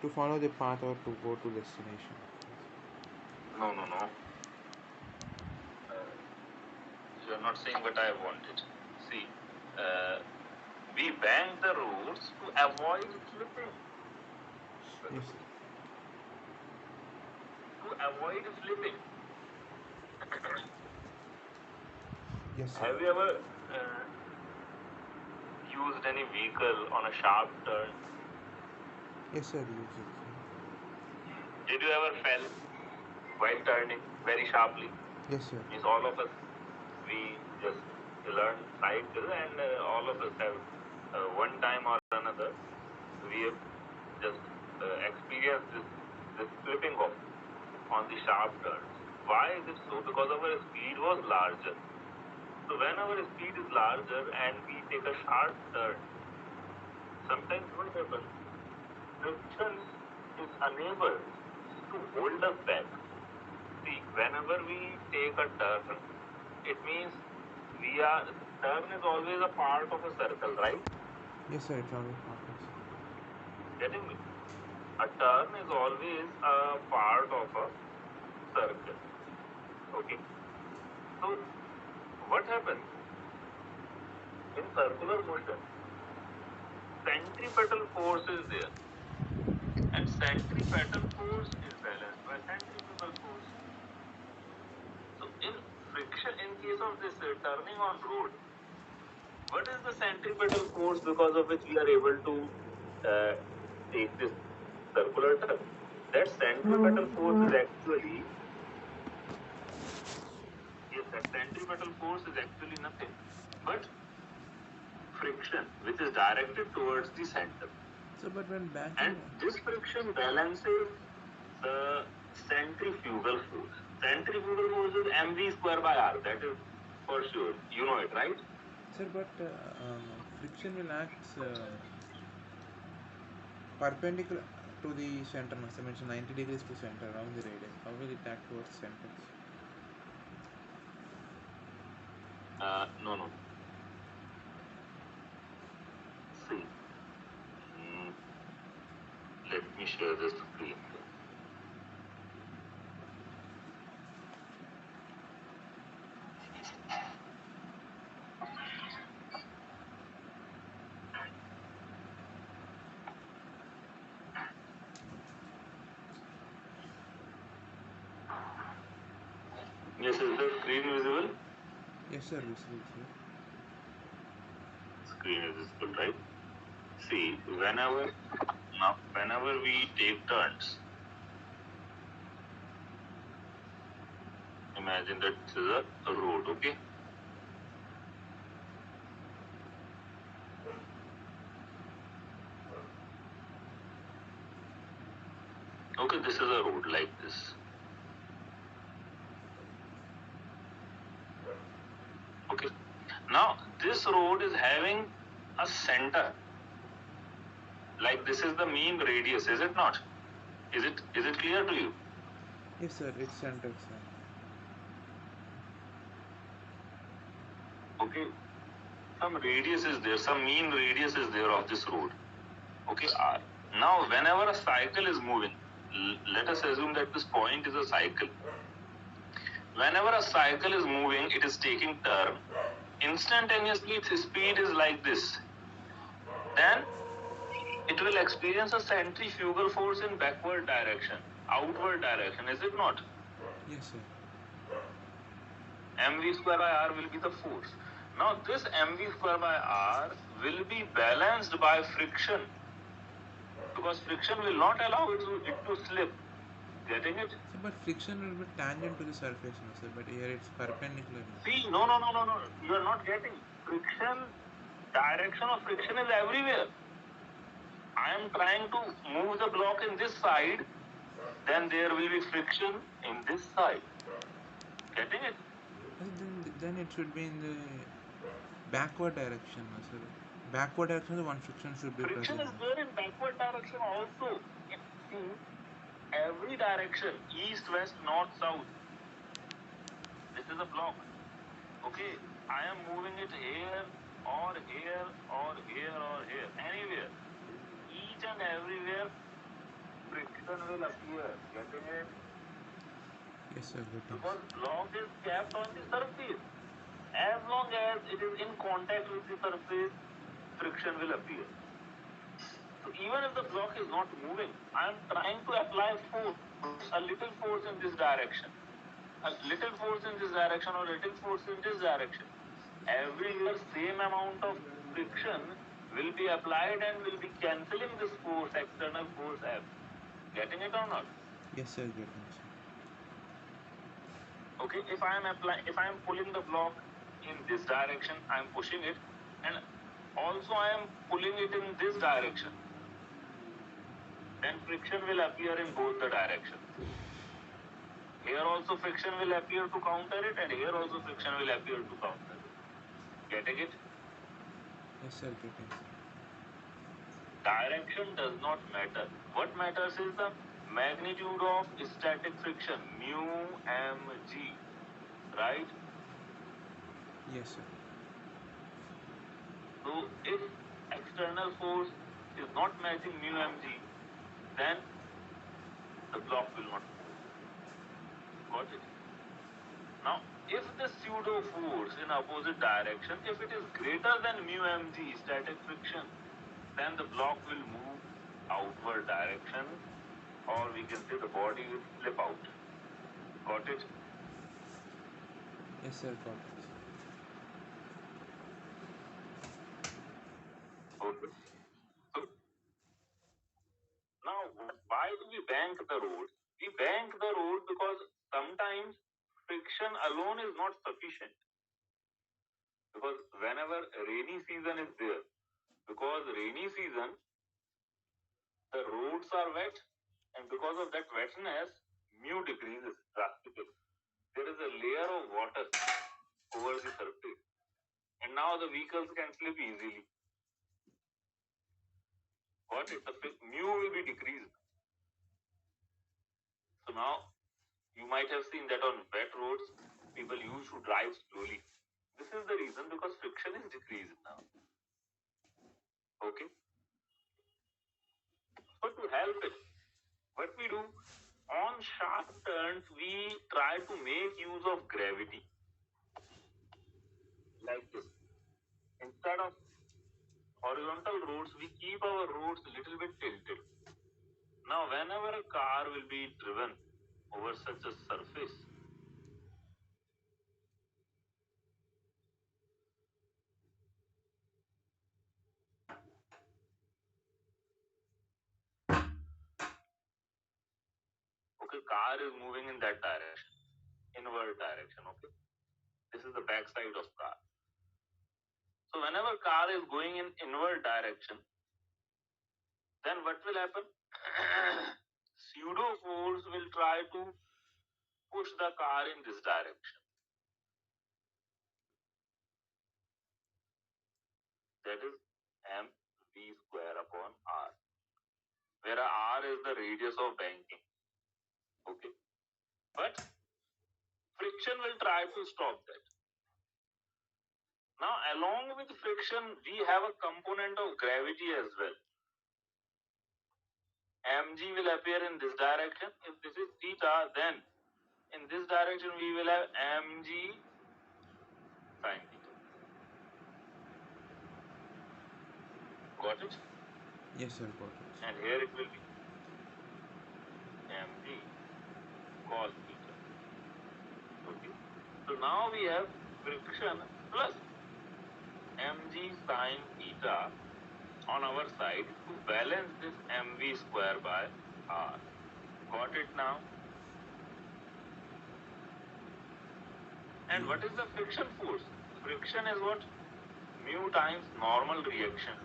To follow the path or to go to destination. No, no, no. You are not saying what I wanted. See, we bank the roads to avoid slipping. Yes, sir. To avoid slipping. Yes, sir. Have you ever used any vehicle on a sharp turn? Yes, sir. Use it. Did you ever fell while turning very sharply? Yes, sir. Means all of us, we just learn cycle, and all of us have one time or another, we have just experienced this slipping off on the sharp turns. Why is it so? Because our speed was larger. So when our speed is larger and we take a sharp turn, sometimes what happens? Friction is unable to hold us back. See, whenever we take a turn, it means turn is always a part of a circle, right? Yes, sir. It's always happens. Getting me? A turn is always a part of a circle. Okay. So what happens? In circular motion, centripetal force is there. And centripetal force is balanced by centrifugal force. So in friction, in case of this turning on road, what is the centripetal force because of which we are able to take this circular turn? That centripetal force is actually, yes, that centripetal force is actually nothing but friction, which is directed towards the center. So, but when And banking, this friction balances the centrifugal force. Centrifugal force is mv square by r. That is for sure. You know it, right? sir, but friction will act perpendicular to the center. Must have mentioned 90 degrees to center around the radius. How will it act towards center? No, no. See, mm, let me share the screen. Yes, is the screen visible? Yes, sir. Visible, sir. Screen is visible, right? See, whenever we take turns, imagine that this is a road, okay? Okay, this is a road like this. Okay. Now this road is having a center. Like this is the mean radius, is it not? Is it clear to you? Yes, sir. It's centered, sir. Okay. Some radius is there, some mean radius is there of this road. Okay, R. Now whenever a cycle is moving, let us assume that this point is a cycle. Whenever a cycle is moving, it is taking turn. Instantaneously its speed is like this. Then it will experience a centrifugal force in backward direction, outward direction, is it not? Yes, sir. mv square by r will be the force. Now this mv square by r will be balanced by friction, because friction will not allow it to slip. Getting it? So, but friction will be tangent to the surface, no, sir. But here it's perpendicular. No? See, no, no, no, no, no. You are not getting. Friction, direction of friction is everywhere. I am trying to move the block in this side, then there will be friction in this side. Getting it? Then it should be in the backward direction, no, sir. Backward direction, the one friction should be Friction present. is there in backward direction also. If you see every direction, east, west, north, south, this is a block. Okay, I am moving it here or here or here or here, anywhere. Each and everywhere friction will appear. Getting it? Yes, sir. Getting. Because block is kept on the surface. As long as it is in contact with the surface, friction will appear. So even if the block is not moving, I am trying to apply force, a little force in this direction, a little force in this direction, or a little force in this direction. Everywhere same amount of friction will be applied and will be cancelling this force, external force F. Getting it or not? Yes, sir. Getting, sir. Okay, if I am pulling the block in this direction, I am pushing it, and also I am pulling it in this direction, then friction will appear in both the directions. Here also friction will appear to counter it, and here also friction will appear to counter it. Getting it? Yes, sir. Getting. Direction does not matter. What matters is the magnitude of static friction, mu mg, right? Yes, sir. So if external force is not matching mu mg, then the block will not move. Got it? Now, if the pseudo force in opposite direction, if it is greater than mu mg static friction, then the block will move outward direction, or we can say the body will slip out. Got it? Yes, sir. Got it. Okay. So now, why do we bank the road? We bank the road because sometimes friction alone is not sufficient. Because whenever rainy season is there, because rainy season, the roads are wet, and because of that wetness, mu decreases drastically. There is a layer of water over the surface, and now the vehicles can slip easily. Got it? The mu will be decreased. So now you might have seen that on wet roads, people used to drive slowly. This is the reason, because friction is decreased now. Okay? So to help it, what we do, on sharp turns, we try to make use of gravity. Like this. Instead of horizontal roads, we keep our roads a little bit tilted. Now, whenever a car will be driven over such a surface, okay, car is moving in that direction, inward direction, okay? This is the back side of car. So whenever car is going in inward direction, then what will happen? Pseudo force will try to push the car in this direction. That is mv square upon r, where r is the radius of banking. Okay, but friction will try to stop that. Now, along with friction, we have a component of gravity as well. Mg will appear in this direction. If this is theta, then in this direction we will have mg sin theta. Got it? Yes, sir. Got it. And here it will be mg cos theta. Okay. So now we have friction plus mg sin theta on our side to balance this mv square by r. Got it now? And Yeah. what is the friction force? Friction is what? Mu times normal reaction.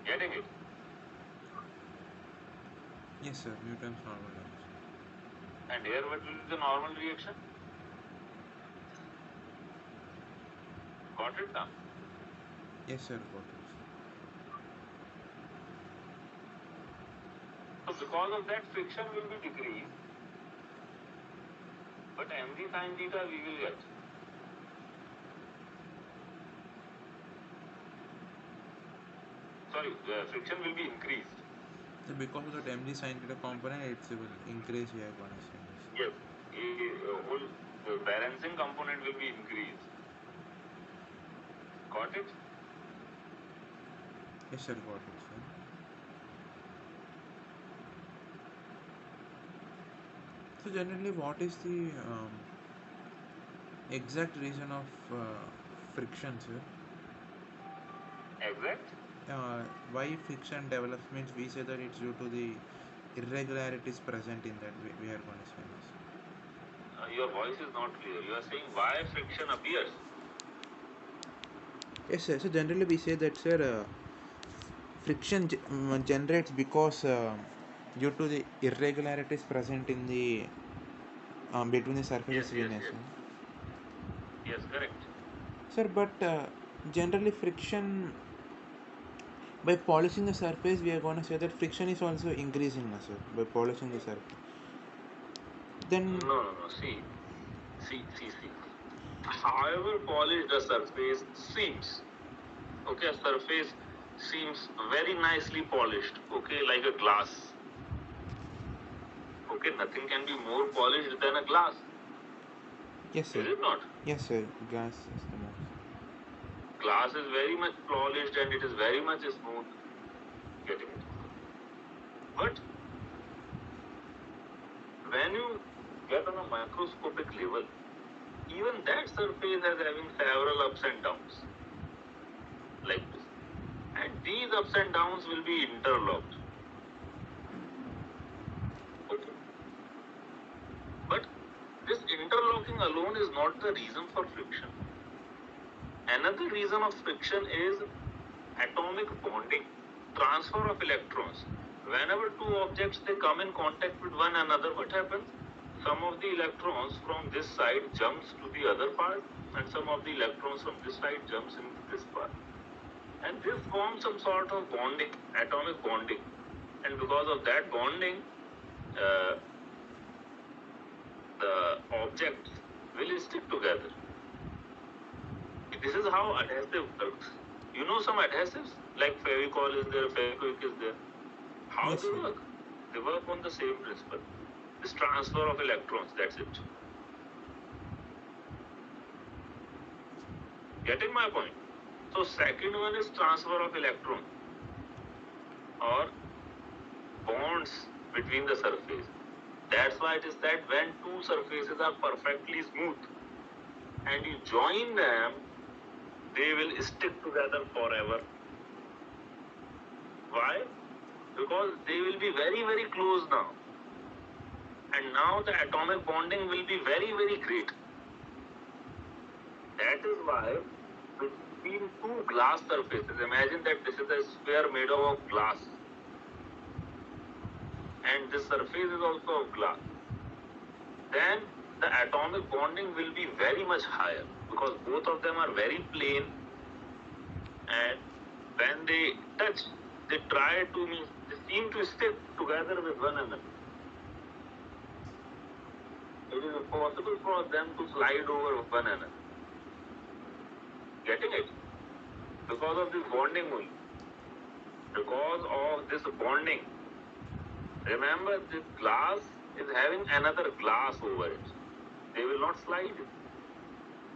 Getting it? Yes, sir. Mu times normal reaction. And here what will be the normal reaction? Got it now? Yes, sir. Got it. So because of that, friction will be decreased, but mg sin theta we will get. Sorry, friction will be increased. So because of that mg sin theta component, it will increase, we are going to say. Yes, whole the balancing component will be increased. Got it? Yes, sir, got it, sir. So generally, what is the exact reason of friction, sir? Exact? Why friction develops means we say that it's due to the irregularities present in that we are going to say this. Your voice is not clear. You are saying why friction appears. Yes, sir. So generally we say that, sir, friction generates because due to the irregularities present in the between the Yes, surfaces we yes, know, yes. sir. Yes, correct. Sir, but generally friction by polishing the surface, we are going to say that friction is also increasing, sir, by polishing the surface. Then No, no, no. See. However polished the surface seems, okay, a surface seems very nicely polished, okay, like a glass. Okay, nothing can be more polished than a glass. yes, sir. Is it not? Yes, sir. Glass is the most. Glass is very much polished and it is very much smooth. Getting it? But when you get on a microscopic level, even that surface is having several ups and downs, like this. And these ups and downs will be interlocked. Okay. But this interlocking alone is not the reason for friction. Another reason of friction is atomic bonding, transfer of electrons. Whenever two objects they come in contact with one another, what happens? Some of the electrons from this side jumps to the other part, and some of the electrons from this side jumps into this part. And this forms some sort of bonding, atomic bonding. And because of that bonding, uh, the objects will stick together. This is how adhesive works. You know some adhesives like Fevicol is there, Fevikwik is there. How Yes, they sir. work? They work on the same principle. This transfer of electrons, that's it. Getting my point? So second one is transfer of electron or bonds between the surface. That's why it is that when two surfaces are perfectly smooth and you join them, they will stick together forever. Why? Because they will be very, very close now. And now the atomic bonding will be very, very great. That is why between two glass surfaces, imagine that this is a sphere made of glass. And this surface is also of glass. Then the atomic bonding will be very much higher because both of them are very plain, and when they touch, they seem to stick together with one another. It is impossible for them to slide over one another. Getting it? Because of this bonding only. Because of this bonding. Remember, this glass is having another glass over it. They will not slide.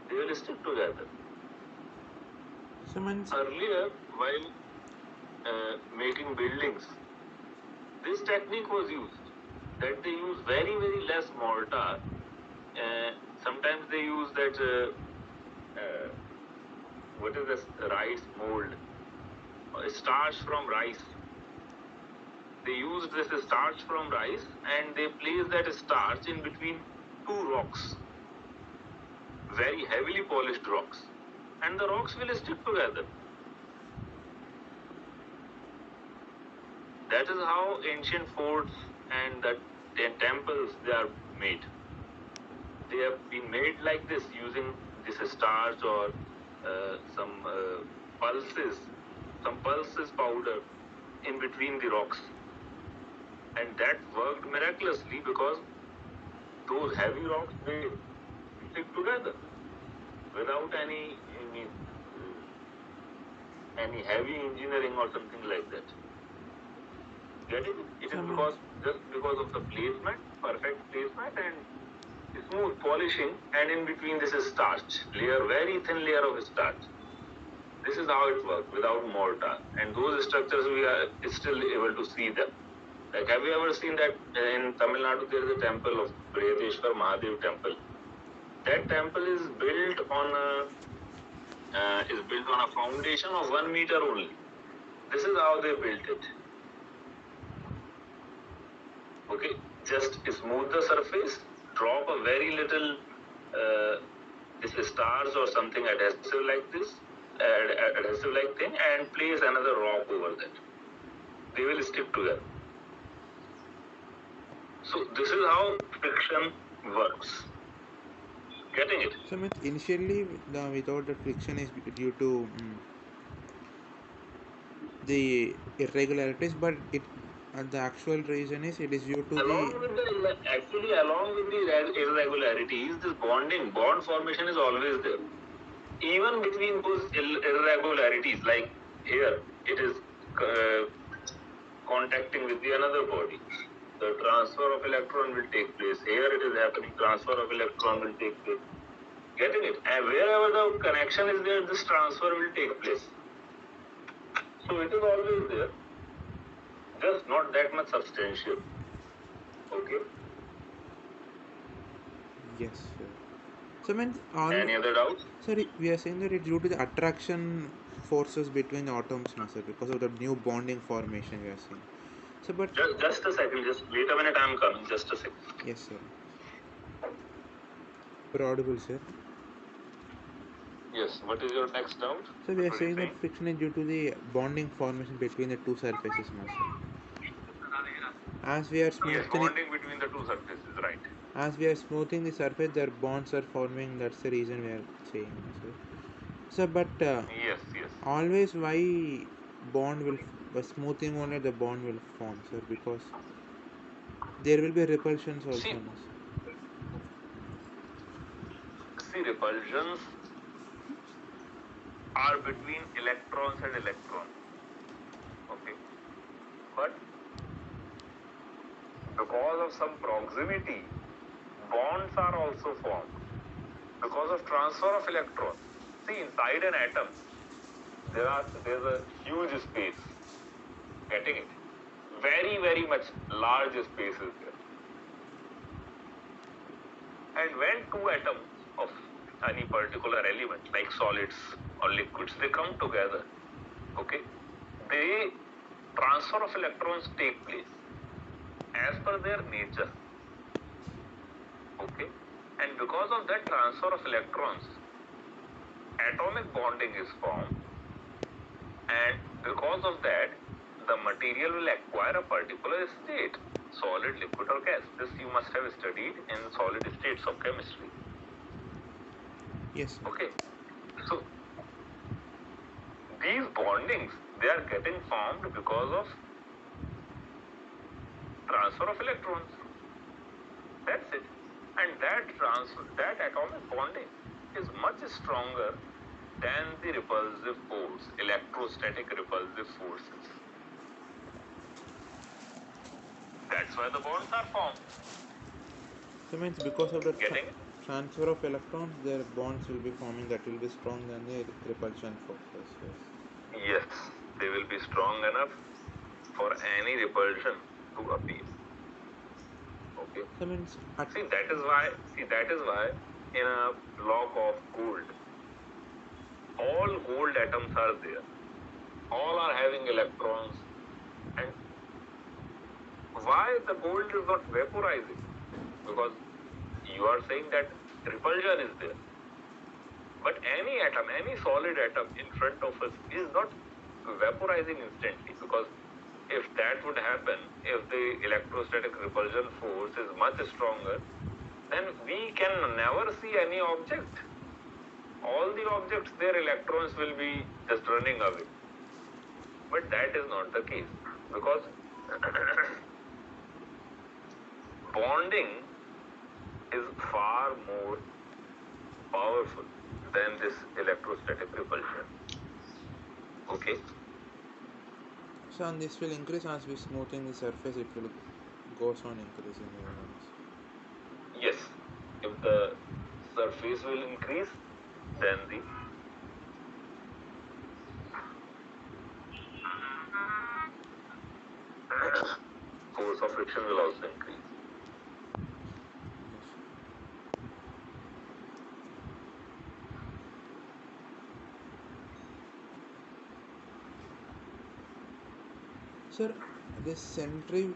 They will stick together. So means Earlier, while making buildings, this technique was used. That they use very, very less mortar. Sometimes they use that what is this rice mold? Starch from rice. They used this starch from rice and they placed that starch in between two rocks, very heavily polished rocks, and the rocks will stick together. That is how ancient forts and the temples they are made. They have been made like this using this starch or some pulses, some pulses powder in between the rocks. And that worked miraculously because those heavy rocks they stick together without any heavy engineering or something like that. Getting it? It So is means just because of the placement, perfect placement, and smooth polishing, and in between this is starch layer, very thin layer of starch. This is how it works without mortar, and those structures we are still able to see them. Like, have you ever seen that in Tamil Nadu there is a temple of Pratuysh Mahadev temple? That temple is built on a foundation of 1 meter only. This is how they built it. Okay, just smooth the surface, drop a very little this stars or something adhesive like this, adhesive like thing, and place another rock over that. They will stick together. So this is how friction works. Getting it? so means initially without the friction is due to the irregularities, but it the actual reason is it is due to the Along with the irregularities, this bond formation is always there. Even between those irregularities, like here, it is contacting with the another body. The transfer of electron will take place. Here it is happening, transfer of electron will take place. Getting it? And wherever the connection is there, this transfer will take place. So it is always there, just not that much substantial. Okay? yes, sir. So means Any other doubts? sir, we are saying that it's due to the attraction forces between the atoms, no, sir, because of the new bonding formation we are saying. So, but Just a second, just wait a minute, I'm coming, just a second. yes, sir. You're audible, sir. Yes, what is your next doubt? So we are What are you saying that saying? friction is due to the bonding formation between the two surfaces, no, sir. As we are Yes, smoothing it, bonding between the two surfaces, right? as we are smoothing the surface, their bonds are forming. That's the reason we are saying, no, sir. So, but Yes, yes. always why bond will by smoothing only the bond will form, sir, because there will be repulsions also, See, no, sir. repulsions are between electrons and electrons. Okay. But because of some proximity, bonds are also formed. Because of transfer of electrons. See, inside an atom, there's a huge space. Getting it? Very, very much large space is there. And when two atoms of any particular element, like solids or liquids, they come together, okay, they transfer of electrons take place as per their nature, okay, and because of that transfer of electrons, atomic bonding is formed, and because of that, the material will acquire a particular state, solid, liquid, or gas. This you must have studied in solid states of chemistry. Yes, sir. Okay, so these bondings, they are getting formed because of transfer of electrons. That's it. And that atomic bonding is much stronger than the repulsive force, electrostatic repulsive forces. That's why the bonds are formed. So means because of the Getting it? transfer of electrons, their bonds will be forming that will be strong than the repulsion forces. Yes. Yes, they will be strong enough for any repulsion to appear. Okay. So means That is why in a block of gold, all gold atoms are there. All are having electrons. And why the gold is not vaporizing? Because you are saying that repulsion is there. But any atom, any solid atom in front of us is not vaporizing instantly, because if that would happen, if the electrostatic repulsion force is much stronger, then we can never see any object. All the objects, their electrons will be just running away. But that is not the case, because bonding is far more powerful than this electrostatic repulsion. Okay? So and this will increase as we smoothing the surface. It will goes on increasing. Yes, if the surface will increase, then the force of friction will also increase. Sir, this centrifugal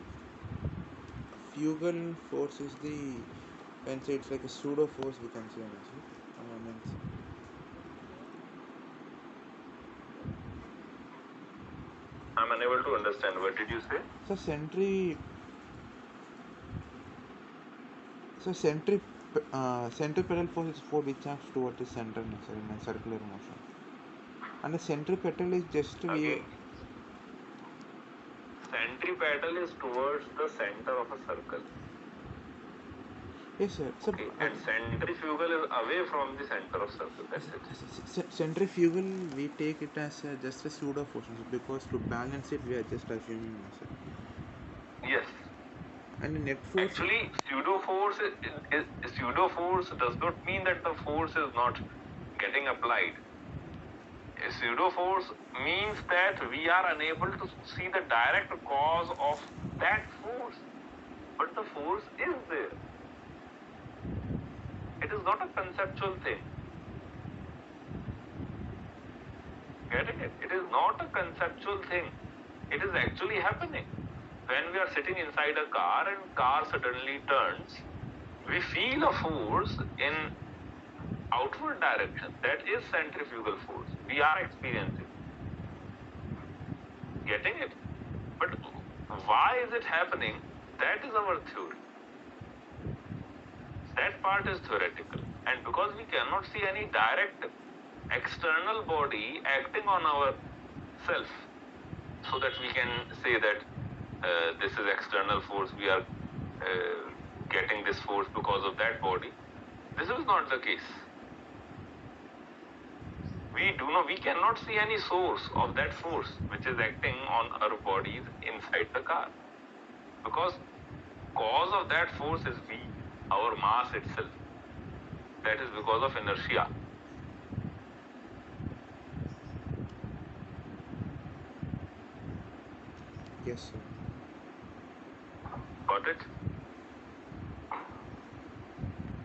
force is the, when say it's like a pseudo force we can say. Means, I'm unable to understand. What did you say? so centripetal force is force which acts towards the center, sir, in a circular motion. And the centripetal is just we. Centripetal is towards the center of a circle. Yes, sir. Okay, and centrifugal is away from the center of circle. That's it. Centrifugal, we take it as just a pseudo force because to balance it, we are just assuming, sir. Yes. And the net force. Actually, pseudo force does not mean that the force is not getting applied. A pseudo force means that we are unable to see the direct cause of that force, but the force is there. It is not a conceptual thing. Getting it? It is not a conceptual thing. It is actually happening. When we are sitting inside a car and car suddenly turns, we feel a force in outward direction. That is centrifugal force. We are experiencing. Getting it? But why is it happening? That is our theory. That part is theoretical. And because we cannot see any direct external body acting on our self, so that we can say that this is external force, we are getting this force because of that body. This is not the case. We cannot see any source of that force which is acting on our bodies inside the car, because cause of that force is we, our mass itself. That is because of inertia. Yes, sir. Got it?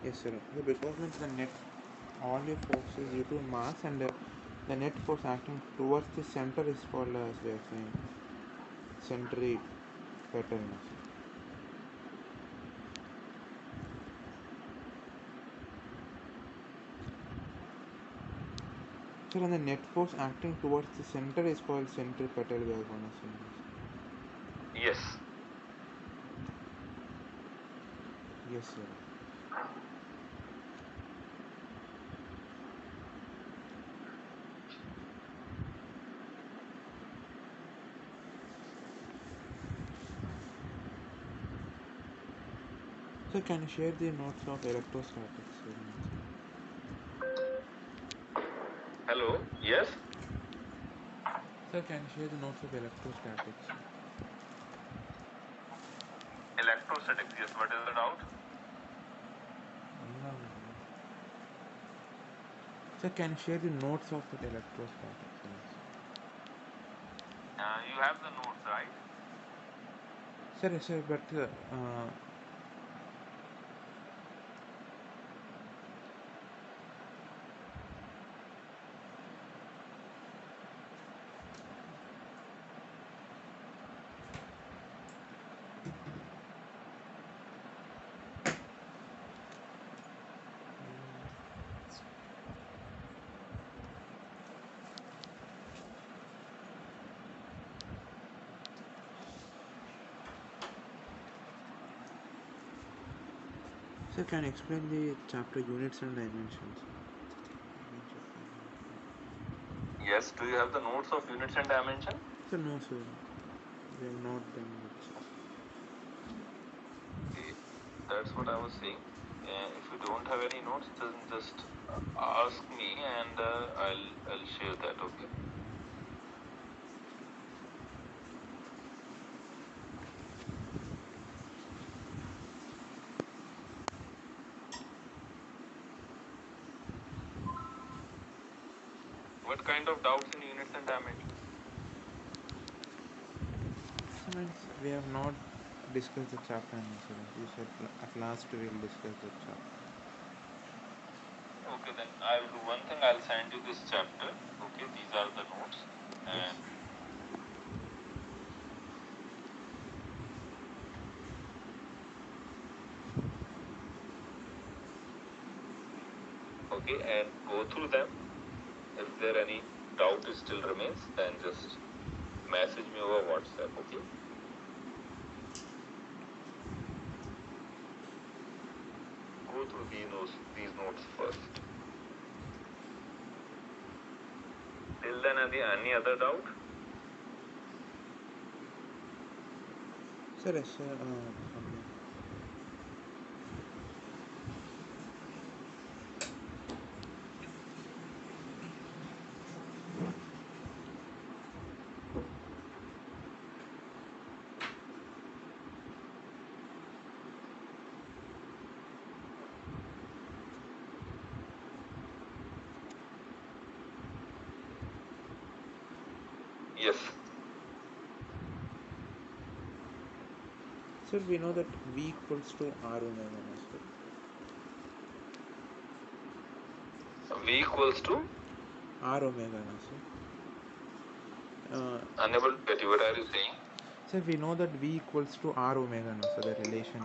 Yes, sir. Because means the net, all the force is due to mass, and the net force acting towards the center is called as we are saying centripetal. Sir, and the net force acting towards the center is called centripetal. We are gonna say. Yes. Yes, sir. Sir, can you share the notes of electrostatics? Hello? Yes? Sir, can you share the notes of electrostatics? Electrostatics, yes. What is the doubt? No. Sir, can you share the notes of the electrostatics? You have the notes, right? Sir, yes, sir, but sir, can you explain the chapter units and dimensions? Yes. Do you have the notes of units and dimension? Sir, no, sir. We have not done it, sir. Okay. That's what I was saying. If you don't have any notes, then just ask me and I'll share that. Okay. What kind of doubts in units and diameters? So means we have not discussed the chapter in incident. You said at last we will discuss the chapter. Okay, then I will do one thing. I'll send you this chapter. Okay, these are the notes. Yes. And okay, and go through them. If there any doubt still remains, then just message me over WhatsApp. Okay. Go through these notes first. Till then, any other doubt? Sir, yes, sir. Yes. Sir, we know that V equals to R omega, sir. V equals to R omega, sir. unable to get you. What are you saying? Sir, we know that V equals to R omega, so the relation.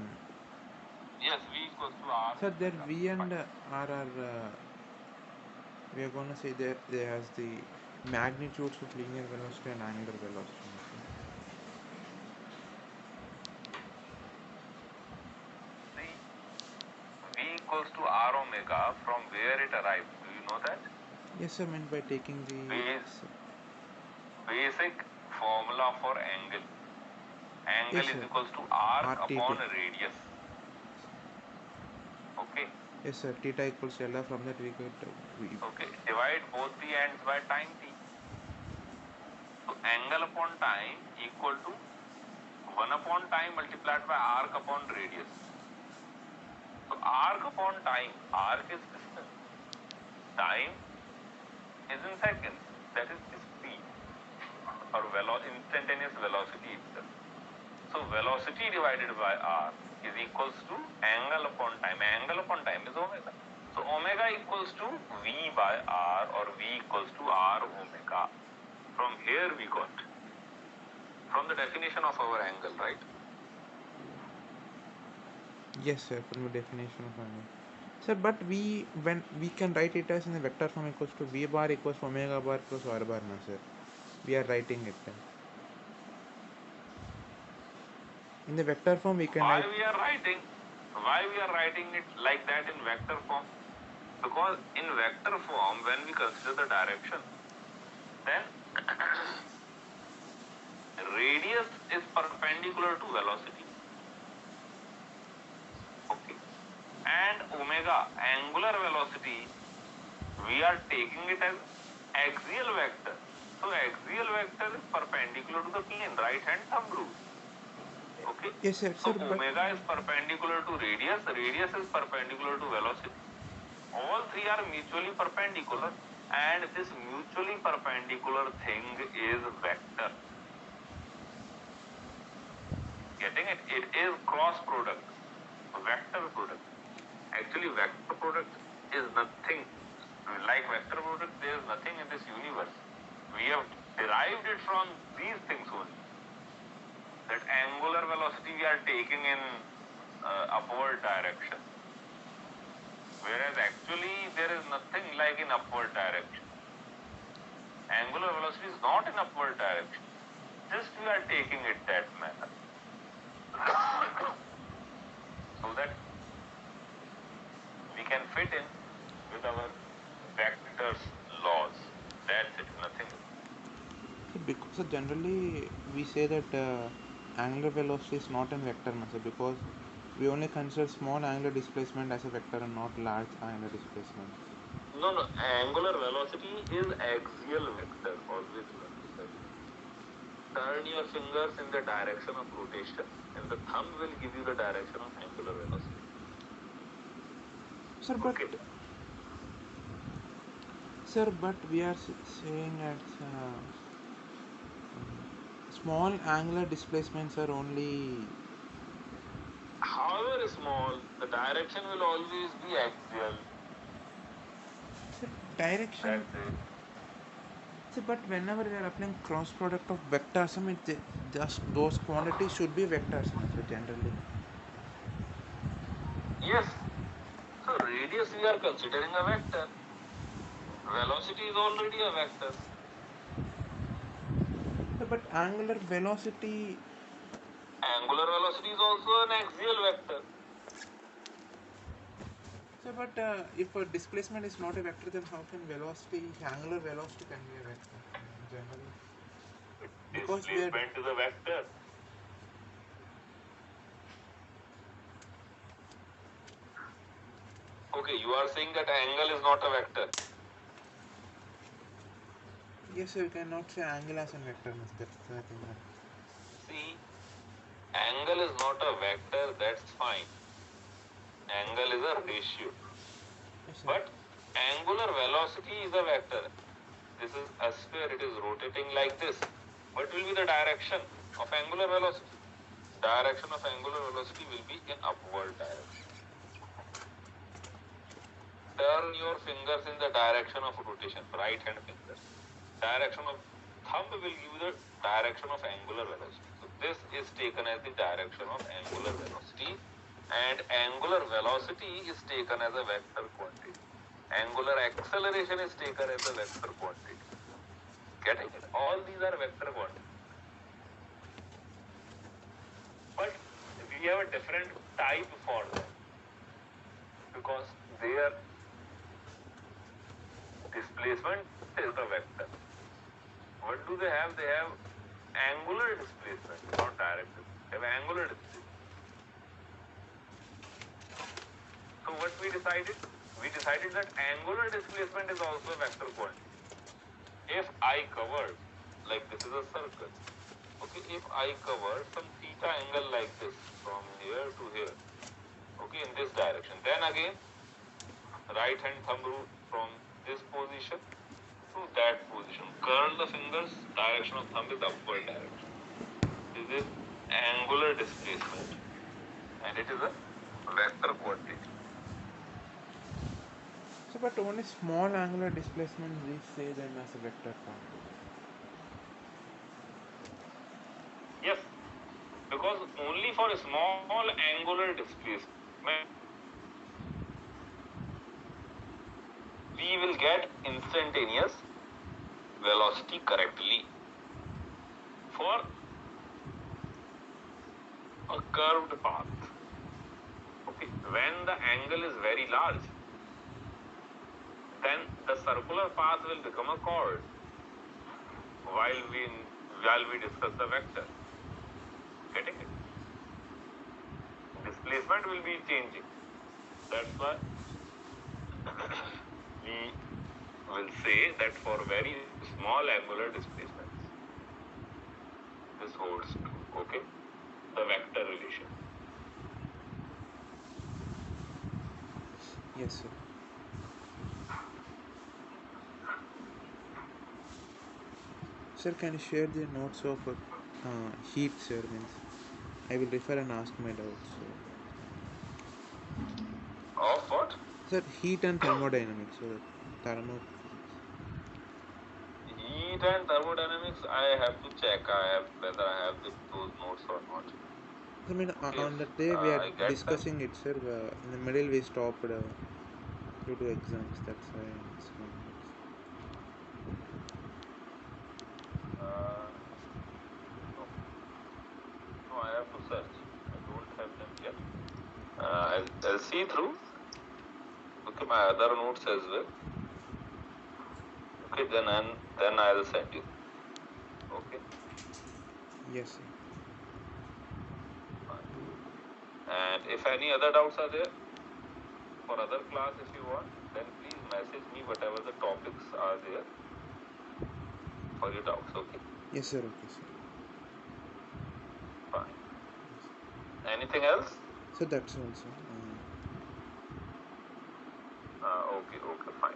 Yes, V equals to R. Sir, there V and R are. We are going to say that they has the magnitudes of linear velocity and angular velocity. See, V equals to R omega. From where it arrives? Do you know that? Yes, I meant by taking the Basic formula for angle. Angle yes, is sir. equals to arc RT upon radius. Okay. Yes, sir. Theta equals delta. From that we get V. Okay. Divide both the ends by time t. So angle upon time equal to 1 upon time multiplied by arc upon radius. So arc upon time, arc is distance. Time is in seconds. That is speed or instantaneous velocity itself. So velocity divided by r is equals to angle upon time. Angle upon time is omega. So omega equals to V by r or V equals to r omega. From here we got. From the definition of our angle, right? Yes, sir. From the definition of angle. Sir, but when we can write it as in the vector form equals to V bar equals to omega bar plus R bar, no, sir. We are writing it then. In the vector form we can Why we are writing it like that in vector form? Because in vector form, when we consider the direction, then radius is perpendicular to velocity. Okay. And omega, angular velocity, we are taking it as axial vector. So axial vector is perpendicular to the plane, right hand thumb rule. Okay. Yes, sir. So Sir, omega is perpendicular to radius is perpendicular to velocity. All three are mutually perpendicular, and this mutually perpendicular thing is vector. Getting it? It is cross product, vector product. Actually, vector product is nothing. Like vector product, there is nothing in this universe. We have derived it from these things only. That angular velocity we are taking in upward direction. Whereas actually there is nothing like in upward direction. Angular velocity is not in upward direction. Just we are taking it that manner. So that we can fit in with our vector's laws. That's it, nothing. because generally we say that angular velocity is not in vector method because we only consider small angular displacement as a vector and not large angular displacement. No, angular velocity is axial vector, always remember. Turn your fingers in the direction of rotation and the thumb will give you the direction of angular velocity. Sir, Sir, but we are saying that small angular displacements are only. However small, the direction will always be axial. Sir, direction. That's it. Sir, but whenever we are applying cross product of vectors, I mean, just those quantities should be vectors, sir, generally. Yes. So radius we are considering a vector. Velocity is already a vector. Sir, but angular velocity. Angular velocity is also an axial vector. Sir, but if a displacement is not a vector, then how can angular velocity can be a vector generally? Because we are. Displacement is a vector. Okay, you are saying that angle is not a vector. Yes, sir, we cannot say angle as a vector. That's the thing. See, angle is not a vector, that's fine. Angle is a ratio. Yes, sir. But angular velocity is a vector. This is a sphere, it is rotating like this. What will be the direction of angular velocity? Direction of angular velocity will be in upward direction. Turn your fingers in the direction of rotation, right hand finger. Direction of thumb will give you the direction of angular velocity. So this is taken as the direction of angular velocity, and angular velocity is taken as a vector quantity. Angular acceleration is taken as a vector quantity. Getting it? All these are vector quantities. But we have a different type for them because their displacement is the vector. What do they have? They have angular displacement, not direct displacement. They have angular displacement. So what we decided? We decided that angular displacement is also a vector quantity. If I covered, like this is a circle, okay, if I cover some theta angle like this from here to here, okay, in this direction, then again right hand thumb rule from this position to that position, curl the fingers, direction of thumb is upward direction. This is angular displacement and it is a vector quantity. So, but only small angular displacement we say them as a vector quantity. Yes, because only for a small angular displacement we will get instantaneous velocity correctly. For a curved path, okay, when the angle is very large, then the circular path will become a chord while we discuss the vector. Getting it? Displacement will be changing. That's why we will say that for very small angular displacements, this holds true. Okay, the vector relation. Yes, sir. Sir, can you share the notes of heat, sir? Means I will refer and ask my doubts. Of what? Sir, heat and thermodynamics. So, thermo. Heat and thermodynamics, I have to check whether I have those notes or not. I mean, If on that day we are I get them, discussing it, sir. In the middle we stopped due to exams. That's why I'm asking. uh, no, no, I have to search. I don't have them yet. I'll see through. Okay, my other notes as well. Okay, then I'll send you. Okay, Yes, sir. fine. And if any other doubts are there for other class, if you want, then please message me whatever the topics are there for your doubts. Okay, Yes, sir. Okay, sir. fine. Anything else? So that's all, sir. Okay, fine.